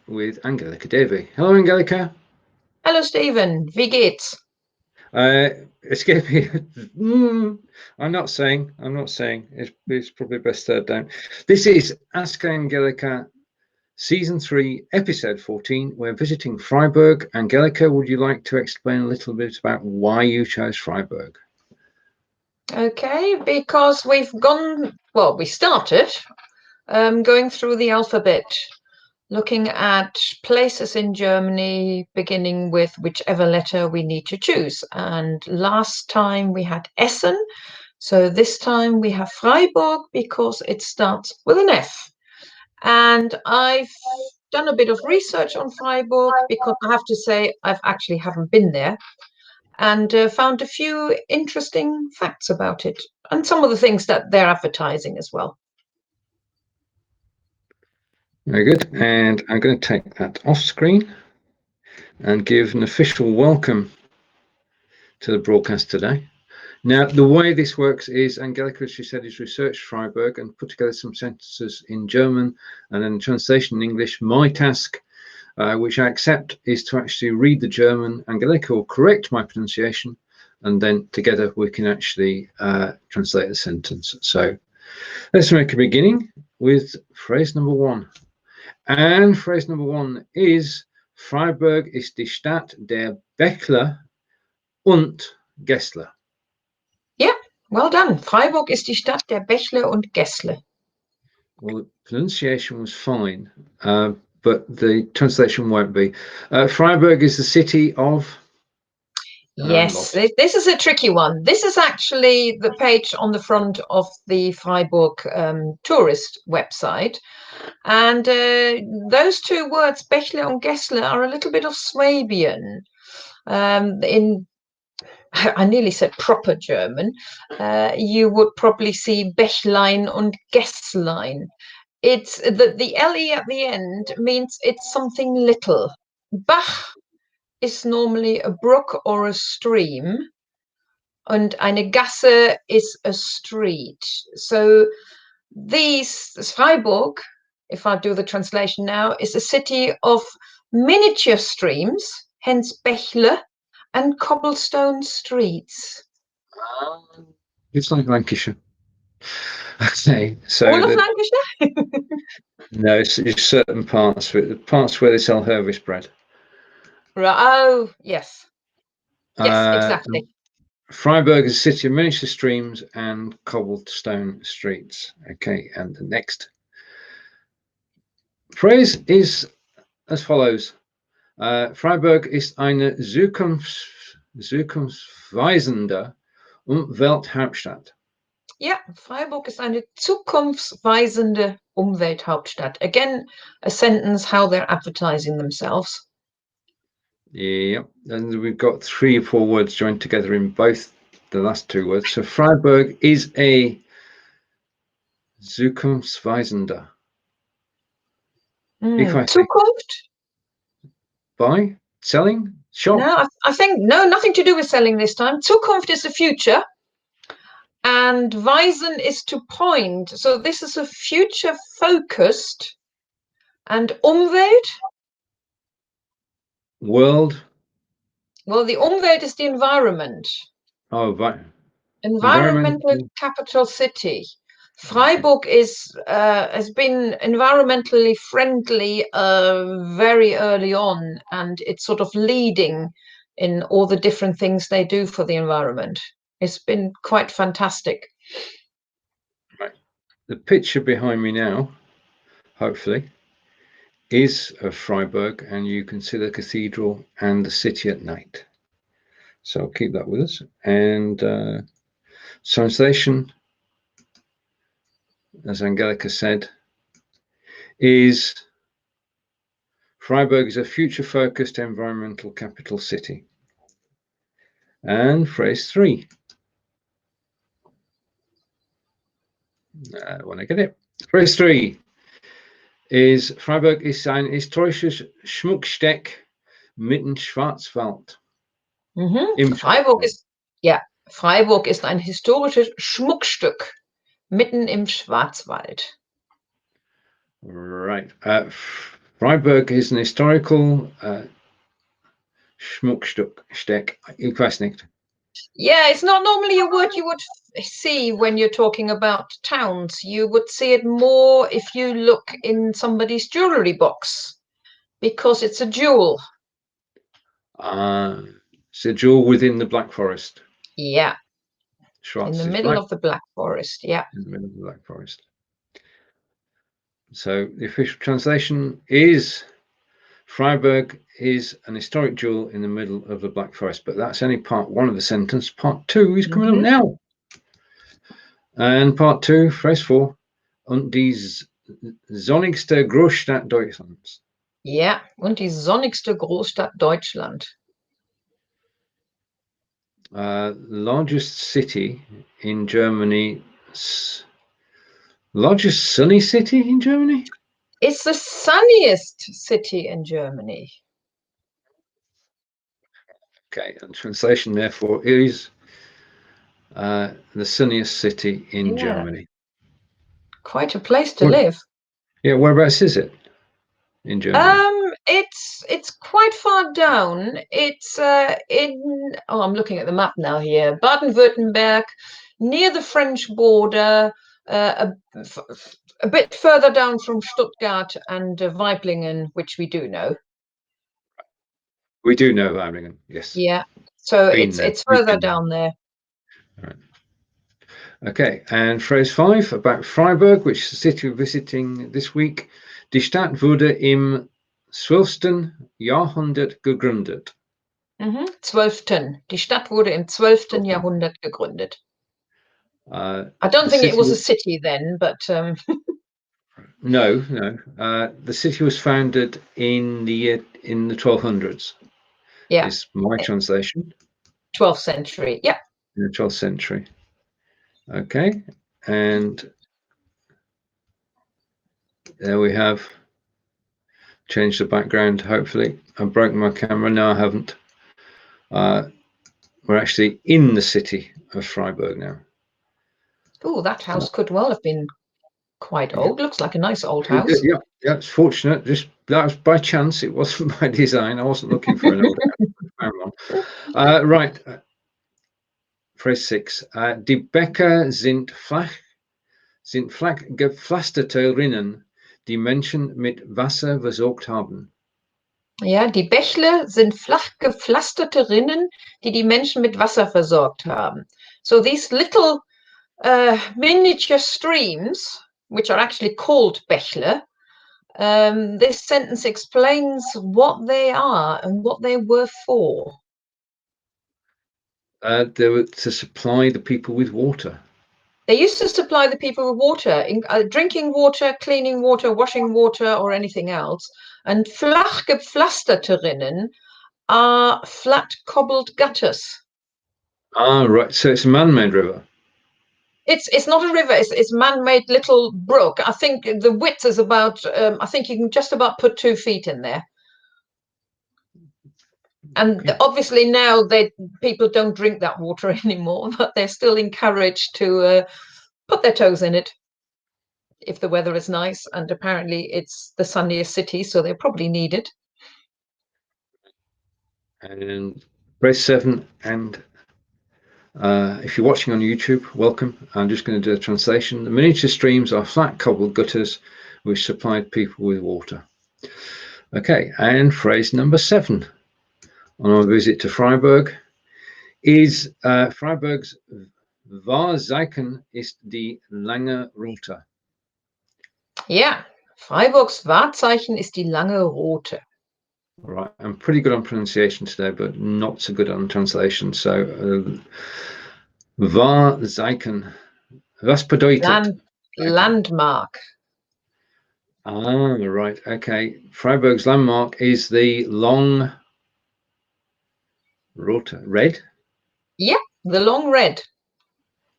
with Angelika Davey. Hello, Angelika. Hallo Steven, wie geht's? Escape. I'm not saying. It's probably best third down. This is Ask Angelika, Season 3, Episode 14. We're visiting Freiburg. Angelika, would you like to explain a little bit about why you chose Freiburg? Okay, because we started going through the alphabet, looking at places in Germany, beginning with whichever letter we need to choose. And last time we had Essen, so this time we have Freiburg because it starts with an F. And I've done a bit of research on Freiburg because I have to say I've actually haven't been there. And found a few interesting facts about it and some of the things that they're advertising as well. Very good. And I'm going to take that off screen and give an official welcome to the broadcast today. Now, the way this works is Angelika, as she said, has researched Freiburg and put together some sentences in German and then translation in English. My task, which I accept, is to actually read the German. Angelika will correct my pronunciation, and then together we can actually translate the sentence. So let's make a beginning with phrase number 1. And phrase number 1 is Freiburg ist die Stadt der Bächle und Gässle. Yeah, well done. Freiburg ist die Stadt der Bächle und Gässle. Well, the pronunciation was fine, but the translation won't be. Freiburg is the city of... Yes, this is a tricky one. This is actually the page on the front of the Freiburg tourist website. And those two words, Bächle and Gässle, are a little bit of Swabian. I nearly said proper German. You would probably see Bächlein und Gässlein. It's the LE at the end means it's something little. Bach is normally a brook or a stream, and eine Gasse is a street. So this Freiburg, if I do the translation now, is a city of miniature streams, hence Bächle, and cobblestone streets. It's like Lancashire. Okay, so all of Lancashire? No, it's certain parts where they sell Hervis bread. Right. Oh, yes. Yes, exactly. Freiburg is a city of miniature streams and cobblestone streets. Okay, and the next phrase is as follows. Freiburg ist eine zukunftsweisende Umwelthauptstadt. Yeah, Freiburg ist eine zukunftsweisende Umwelthauptstadt. Again, a sentence how they're advertising themselves. Yeah, and we've got 3 or 4 words joined together in both the last 2 words. So Freiburg is a zukunftsweisende. Zukunft? Buy? Selling? Shop? No, I think nothing to do with selling this time. Zukunft is the future. And weisen is to point. So this is a future focused. And Umwelt? World? Well, the Umwelt is the environment. Oh, Environmental capital city. Freiburg has been environmentally friendly very early on, and it's sort of leading in all the different things they do for the environment. It's been quite fantastic. Right. The picture behind me now, hopefully, is of Freiburg, and you can see the cathedral and the city at night. So I'll keep that with us. And translation, as Angelika said, is Freiburg is a future-focused environmental capital city. And phrase 3. When I get it. Phrase 3 is Freiburg ist ein historisches Schmuckstück mitten Schwarzwald. Freiburg ist ein historisches Schmuckstück mitten im Schwarzwald. Right. Freiburg is an historical Schmuckstück. Ich weiß nicht. Yeah, it's not normally a word you would see when you're talking about towns. You would see it more if you look in somebody's jewelry box, because it's a jewel. It's a jewel within the Black Forest. Yeah, Schwarz in the is middle black. of the Black Forest. Yeah. In the middle of the Black Forest. So the official translation is Freiburg is an historic jewel in the middle of the Black Forest, but that's only part one of the sentence. Part two is coming up now. And part two, phrase 4, und die sonnigste Großstadt Deutschlands. Yeah, und die sonnigste Großstadt Deutschland. Largest city in Germany. Largest sunny city in Germany? It's the sunniest city in Germany. Okay, and translation therefore is the sunniest city in Germany. Quite a place to live. Yeah, whereabouts is it in Germany? It's quite far down. It's I'm looking at the map now here. Baden-Württemberg, near the French border, a bit further down from Stuttgart and Weiblingen, which we do know. We do know Weiblingen, yes. Yeah, so it's further down there. All right. Okay, and phrase 5 about Freiburg, which is the city we're visiting this week. Die Stadt wurde im 12. Jahrhundert gegründet. 12. Die Stadt wurde im 12. Jahrhundert gegründet. I don't think it was a city then, but no. The city was founded in the 1200s. Yeah, is my translation. 12th century. Yeah, in the 12th century. Okay, and there we have changed the background. Hopefully, I've broken my camera. No, I haven't. We're actually in the city of Freiburg now. Oh, that house could well have been quite old. Looks like a nice old house. Yeah, it's fortunate. Just that was by chance. It wasn't by design. I wasn't looking for an old house. Right. Phrase 6. Die Bächle sind flach gepflasterte Rinnen, die Menschen mit Wasser versorgt haben. Ja, die Bächle sind flach gepflasterte Rinnen, die die Menschen mit Wasser versorgt haben. So these little miniature streams, which are actually called Bächle, this sentence explains what they are and what they were for. They were to supply the people with water. They used to supply the people with water, drinking water, cleaning water, washing water, or anything else. And flach gepflasterte Rinnen are flat cobbled gutters. Ah, right. So it's a man-made river. It's not a river. It's man-made little brook. I think the width is about. I think you can just about put 2 feet in there. And obviously now people don't drink that water anymore, but they're still encouraged to put their toes in it if the weather is nice. And apparently it's the sunniest city, so they probably need it. And phrase 7, and if you're watching on YouTube, welcome. I'm just going to do a translation. The miniature streams are flat cobbled gutters which supplied people with water. Okay, and phrase number 7 on our visit to Freiburg is Freiburgs Wahrzeichen ist die Lange Rote. Yeah, Freiburgs Wahrzeichen ist die Lange Rote. All right, I'm pretty good on pronunciation today, but not so good on translation. So, Wahrzeichen. Was bedeutet? Landmark. Ah, right. Okay. Freiburg's landmark is the Long Rote. Red? Yeah, the Long Red.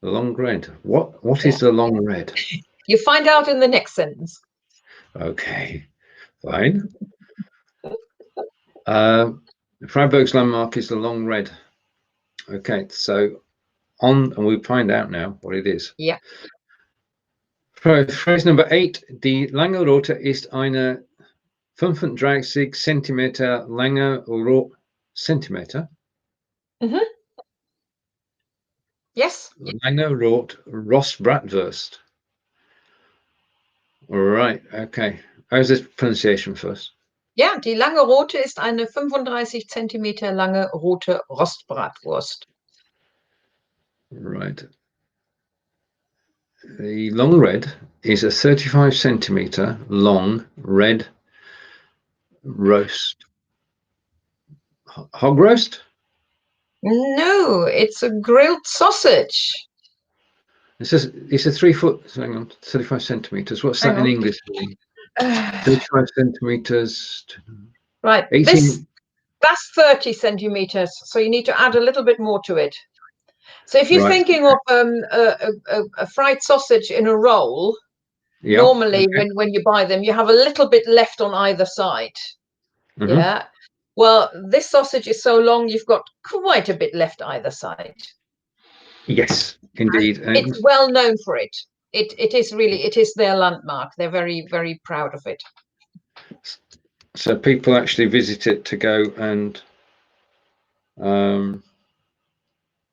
The Long Red. What is the Long Red? You find out in the next sentence. Okay, fine. Freiburg's landmark is the Long Red. Okay, so and we'll find out now what it is. Yeah. Phrase number 8. Die Lange Rote ist eine 35 Zentimeter Lange Rote Zentimeter. Yes. Lange Rote Rostbratwurst. Right, okay. How's this pronunciation first? Ja, die Lange Rote ist eine 35 Zentimeter lange rote Rostbratwurst. Right. The long red is a 35 centimeter long red roast. Hog roast? No, it's a grilled sausage. It's a 3 foot, hang on, 35 centimeters. What's that in English? 35 centimeters. Right, 18. that's 30 centimeters, so you need to add a little bit more to it. So if you're Right. thinking of a fried sausage in a roll, Yeah, normally okay. when you buy them, you have a little bit left on either side. Yeah. Well, this sausage is so long, you've got quite a bit left either side. Yes, indeed. And It's well known for it. It is their landmark. They're very, very proud of it. so people actually visit it to go and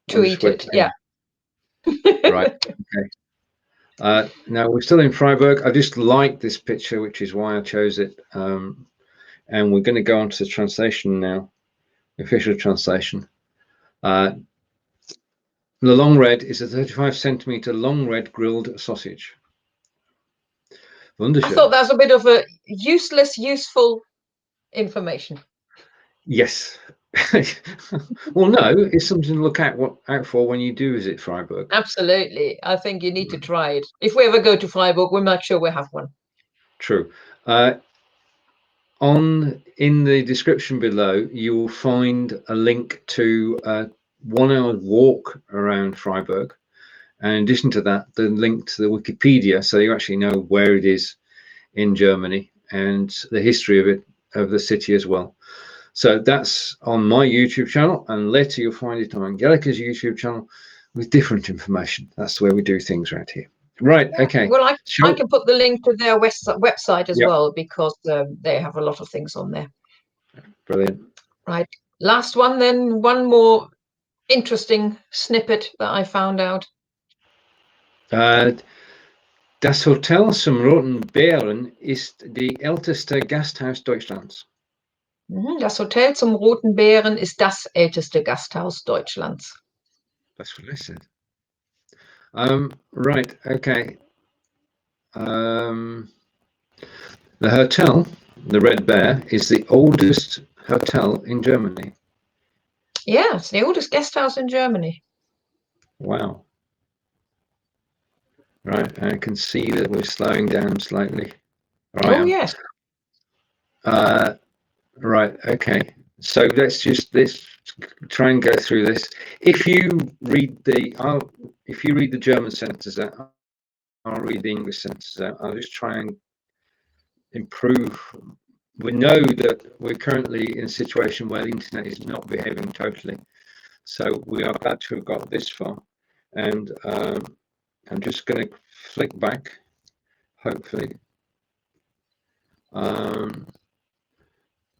To eat it, yeah. Right. Okay. Now we're still in Freiburg. I just like this picture, which is why I chose it. And we're going to go on to the translation now, official translation. The long red is a 35 centimeter long red grilled sausage. I thought that was a bit of a useless, useful information. Yes. Well, no, it's something to look out for when you do visit Freiburg. Absolutely. I think you need to try it. If we ever go to Freiburg, we're not sure we have one. True. In the description below, you will find a link to a 1 hour walk around Freiburg. And in addition to that, the link to the Wikipedia, so you actually know where it is in Germany and the history of the city as well. So that's on my YouTube channel, and later you'll find it on Angelika's YouTube channel with different information. That's the way we do things around here. Right, okay. Well, I can put the link to their website as well, because they have a lot of things on there. Brilliant. Right. Last one then, one more interesting snippet that I found out. Das Hotel Zum Roten Bären ist die älteste Gasthaus Deutschlands. Das Hotel Zum Roten Bären ist das älteste Gasthaus Deutschlands. That's what I said. Right, okay. The hotel, the Red Bear, is the oldest hotel in Germany. Yeah, it's the oldest guest house in Germany. Wow. Right, I can see that we're slowing down slightly. Yes. Right, okay. So let's try and go through this. If you read the German sentences out, I'll read the English sentences out. I'll just try and improve. We know that we're currently in a situation where the internet is not behaving totally. So we are glad to have got this far. And I'm just going to flick back, hopefully.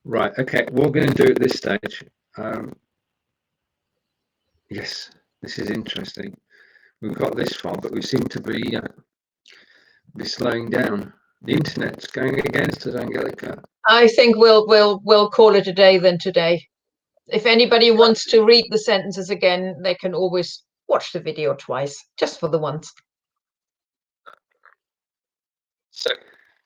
Right, okay, what we're going to do at this stage, yes, this is interesting. We've got this far, but we seem to be slowing down. The internet's going against us, Angelika. I think we'll call it a day then today. If anybody wants to read the sentences again, they can always watch the video twice, just for the once. So,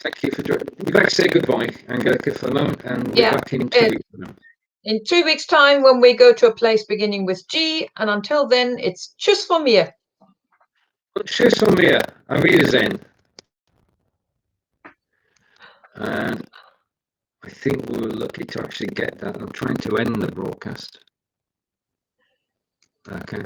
thank you for joining. We'd like to say goodbye, Angelika, for the moment, and we'll be back in 2 weeks. In 2 weeks' time, when we go to a place beginning with G, and until then, it's Tschüss von mir. Tschüss von mir. Auf Wiedersehen. And I think we were lucky to actually get that. I'm trying to end the broadcast. Okay.